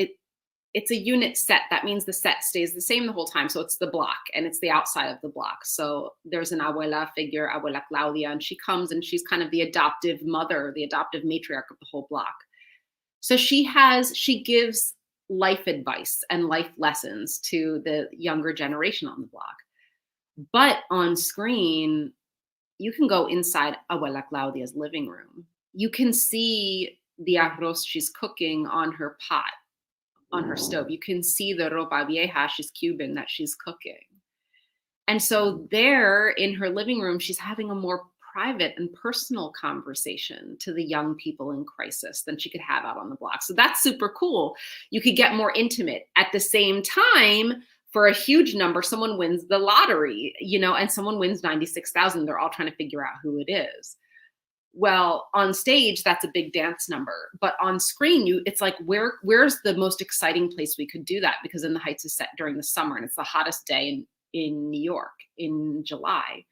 it's a unit set. That means the set stays the same the whole time. So it's the block and it's the outside of the block. So there's an abuela figure, Abuela Claudia, and she comes and she's kind of the adoptive mother, the adoptive matriarch of the whole block. So she gives life advice and life lessons to the younger generation on the block. But on screen, you can go inside Abuela Claudia's living room. You can see the arroz she's cooking on her pot, on her stove. You can see the ropa vieja, she's Cuban, that she's cooking. And so there in her living room, she's having a more private and personal conversation to the young people in crisis than she could have out on the block. So that's super cool. You could get more intimate. At the same time, for a huge number, someone wins the lottery, and someone wins 96,000. They're all trying to figure out who it is. Well, on stage, that's a big dance number. But on screen, it's like, where's the most exciting place we could do that? Because In the Heights is set during the summer, and it's the hottest day in New York in July.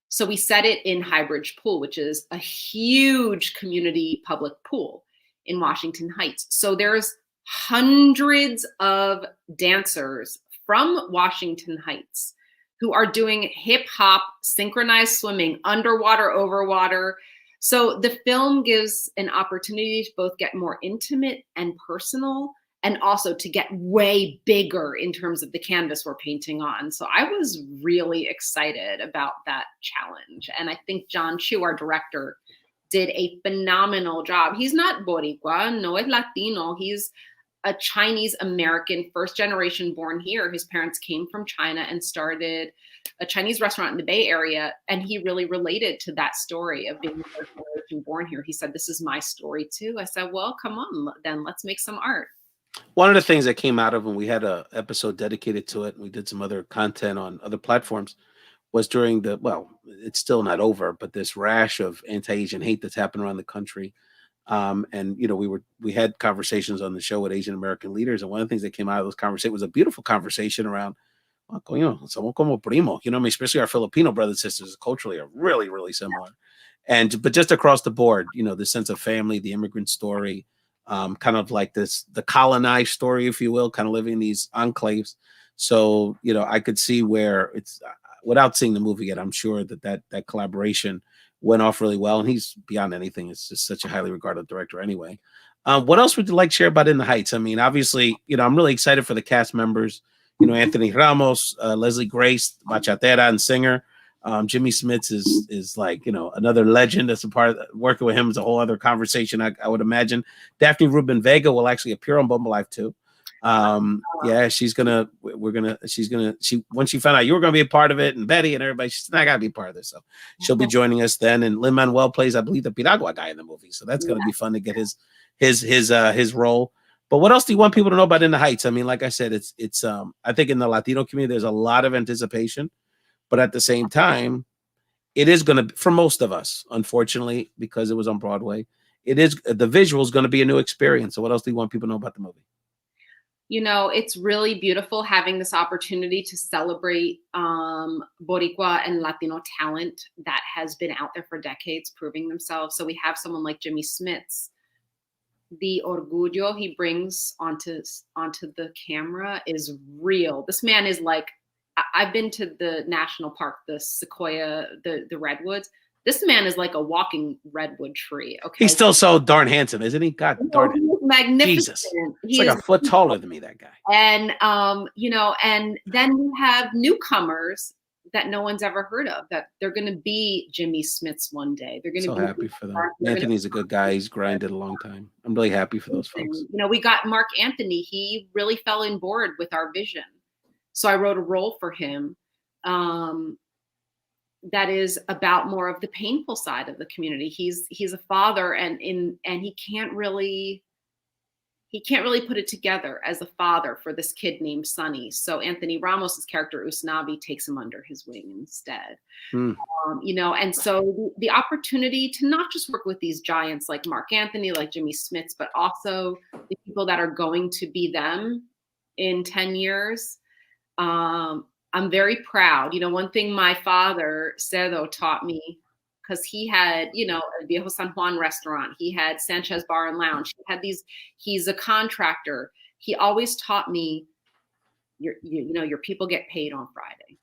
So we set it in Highbridge Pool, which is a huge community public pool in Washington Heights. So there's hundreds of dancers from Washington Heights who are doing hip hop, synchronized swimming, underwater, over water. So the film gives an opportunity to both get more intimate and personal, and also to get way bigger in terms of the canvas we're painting on. So I was really excited about that challenge. And I think John Chu, our director, did a phenomenal job. He's not Boricua, no es Latino. He's a Chinese American, first generation born here. His parents came from China and started a Chinese restaurant in the Bay Area. And he really related to that story of being the first generation born here. He said, this is my story too. I said, well, come on, then let's make some art. One of the things that came out of when we had an episode dedicated to it, and we did some other content on other platforms, was during it's still not over, but this rash of anti-Asian hate that's happened around the country. And we had conversations on the show with Asian American leaders, and one of the things that came out of those conversations was a beautiful conversation around, somos como primos, especially our Filipino brothers and sisters culturally are really, really similar. But just across the board, the sense of family, the immigrant story, kind of like the colonized story, if you will, kind of living in these enclaves. So, I could see where it's, without seeing the movie yet, I'm sure that collaboration went off really well. And he's beyond anything. It's just such a highly regarded director anyway. What else would you like to share about In the Heights? I mean, obviously, I'm really excited for the cast members, Anthony Ramos, Leslie Grace, bachatera and singer. Jimmy Smits is like, you know, another legend. That's a part of working with him is a whole other conversation. I would imagine Daphne Rubin Vega will actually appear on BombaLive too. Yeah, once she found out you were gonna be a part of it, and Betty and everybody, she's not gotta be part of this. So she'll be joining us then. And Lin-Manuel plays, I believe, the Piragua guy in the movie. So that's gonna be fun to get his role. But what else do you want people to know about In the Heights? I mean, like I said, it's I think in the Latino community, there's a lot of anticipation, but at the same time, it is going to, for most of us, unfortunately, because it was on Broadway, the visual is going to be a new experience. So what else do you want people to know about the movie? You know, it's really beautiful having this opportunity to celebrate Boricua and Latino talent that has been out there for decades, proving themselves. So we have someone like Jimmy Smits. The orgullo he brings onto the camera is real. This man is like, I've been to the national park, the Sequoia, the redwoods. This man is like a walking redwood tree. Okay, he's still so darn handsome, isn't he? God darn it, he's magnificent. Jesus, he's like a foot taller than me, that guy. And you know, and then we have newcomers that no one's ever heard of, that they're going to be Jimmy Smits one day. They're going to so be happy for them. Anthony's a good guy. He's grinded a long time. I'm really happy for those folks. You know, we got Mark Anthony. He really fell in board with our vision. So I wrote a role for him that is about more of the painful side of the community. He's a father, and he can't really put it together as a father for this kid named Sonny. So Anthony Ramos's character Usnavi takes him under his wing instead. You know, and so the opportunity to not just work with these giants like Mark Anthony, like Jimmy Smits, but also the people that are going to be them in 10 years. I'm very proud. You know, one thing my father, Cedo, taught me, because he had, you know, a Viejo San Juan restaurant. He had Sanchez Bar and Lounge. He had he's a contractor. He always taught me, you know, your people get paid on Friday.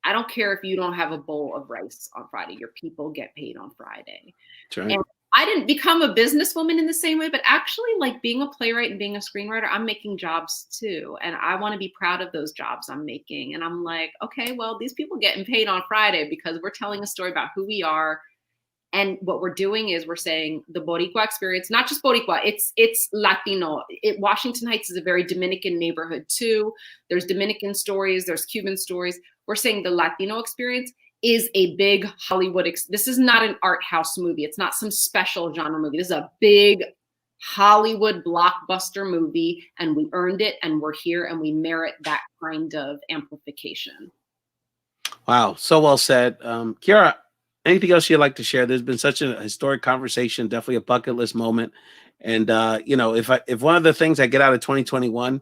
I don't care if you don't have a bowl of rice on Friday. Your people get paid on Friday. That's right. And I didn't become a businesswoman in the same way, but actually, like, being a playwright and being a screenwriter, I'm making jobs too. And I want to be proud of those jobs I'm making. And I'm like, okay, well, these people getting paid on Friday because we're telling a story about who we are. And what we're doing is we're saying the Boricua experience, not just Boricua, it's Latino. Washington Heights is a very Dominican neighborhood too. There's Dominican stories, there's Cuban stories. We're saying the Latino experience is a big Hollywood. This is not an art house movie. It's not some special genre movie. This is a big Hollywood blockbuster movie, and we earned it, and we're here, and we merit that kind of amplification. Wow, so well said. Quiara, anything else you'd like to share? There's been such a historic conversation, definitely a bucket list moment. And you know, if one of the things I get out of 2021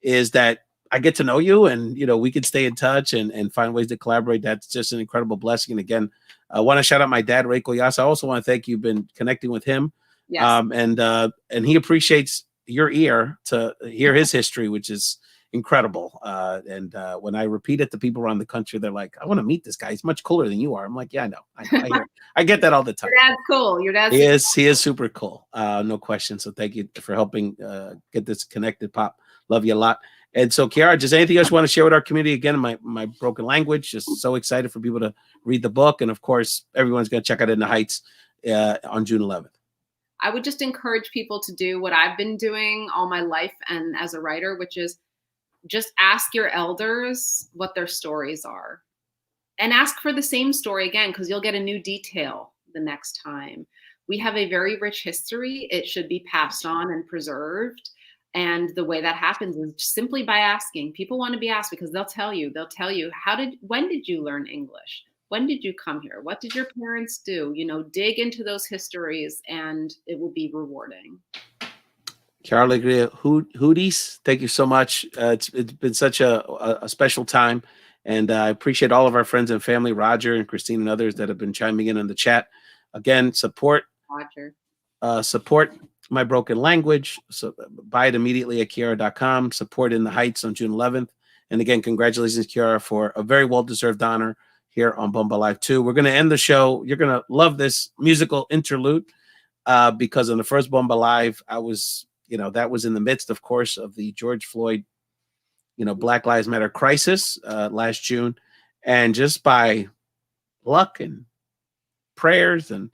is that I get to know you, and, you know, we can stay in touch and find ways to collaborate, that's just an incredible blessing. And again, I want to shout out my dad, Ray Collazo. I also want to thank you. Been connecting with him. Yes. And he appreciates your ear to hear his history, which is incredible. When I repeat it to people around the country, they're like, I want to meet this guy. He's much cooler than you are. I'm like, yeah, I know. I get that all the time. Your dad's cool. Your dad's he is super cool. No question. So thank you for helping get this connected, Pop. Love you a lot. And so, Quiara, just anything else you want to share with our community? Again, my broken language, just so excited for people to read the book. And of course, everyone's going to check out In the Heights on June 11th. I would just encourage people to do what I've been doing all my life and as a writer, which is just ask your elders what their stories are, and ask for the same story again, because you'll get a new detail the next time. We have a very rich history. It should be passed on and preserved. And the way that happens is simply by asking. People want to be asked because they'll tell you, when did you learn English? When did you come here? What did your parents do? You know, dig into those histories, and it will be rewarding. Quiara Alegria Hudes, thank you so much. It's been such a special time, and I appreciate all of our friends and family, Roger and Christine and others that have been chiming in on the chat. Again, support My Broken Language. So buy it immediately at Quiara.com. Support In the Heights on June 11th. And again, congratulations, Quiara, for a very well-deserved honor here on BombaLive 2. We're going to end the show. You're going to love this musical interlude because on the first BombaLive, I was, you know, that was in the midst, of course, of the George Floyd, you know, Black Lives Matter crisis last June. And just by luck and prayers and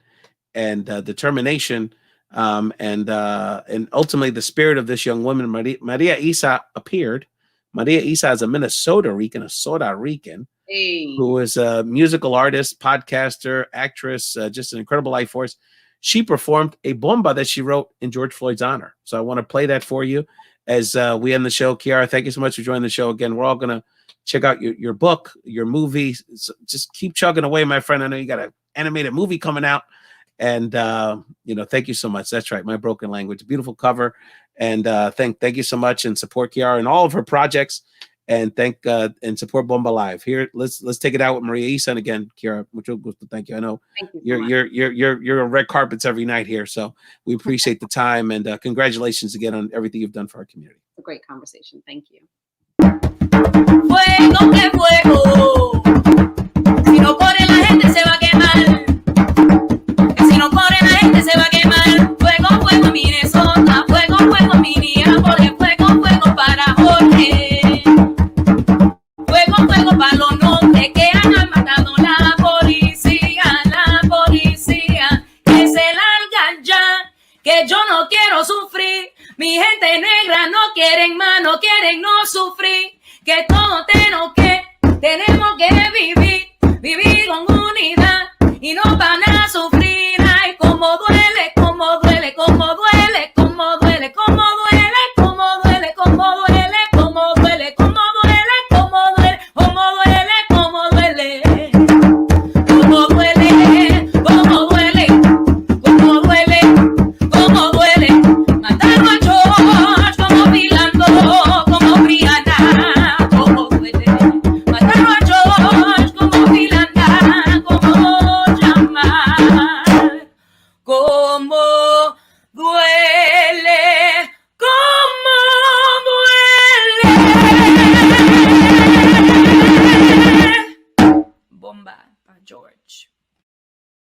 determination, and ultimately the spirit of this young woman, Maria Isa, appeared. Maria Isa is a Minnesota Rican, who is a musical artist, podcaster, actress, just an incredible life force. She performed a bomba that she wrote in George Floyd's honor. So I want to play that for you as we end the show. Quiara, thank you so much for joining the show again. We're all going to check out your book, your movie. So just keep chugging away, my friend. I know you got an animated movie coming out. And, thank you so much. That's right. My broken language, beautiful cover. And thank you so much, and support Quiara and all of her projects. And and support BombaLive. Here, let's take it out with Maria Isa. And again, Quiara, mucho gusto. Thank you. I know you're on red carpets every night here, so we appreciate the time, and congratulations again on everything you've done for our community. It's a great conversation. Thank you. Fuego, que fuego. Si no corre la gente se va a quemar. Si no corre la gente se va a quemar. Fuego, fuego, Minnesota. Fuego, fuego, Minneapolis. Fuego, fuego para Jorge. Fuego, fuego para los nombres que han matado la policía. Que se largan ya, que yo no quiero sufrir. Mi gente negra no quieren más, no quieren no sufrir. Que todo te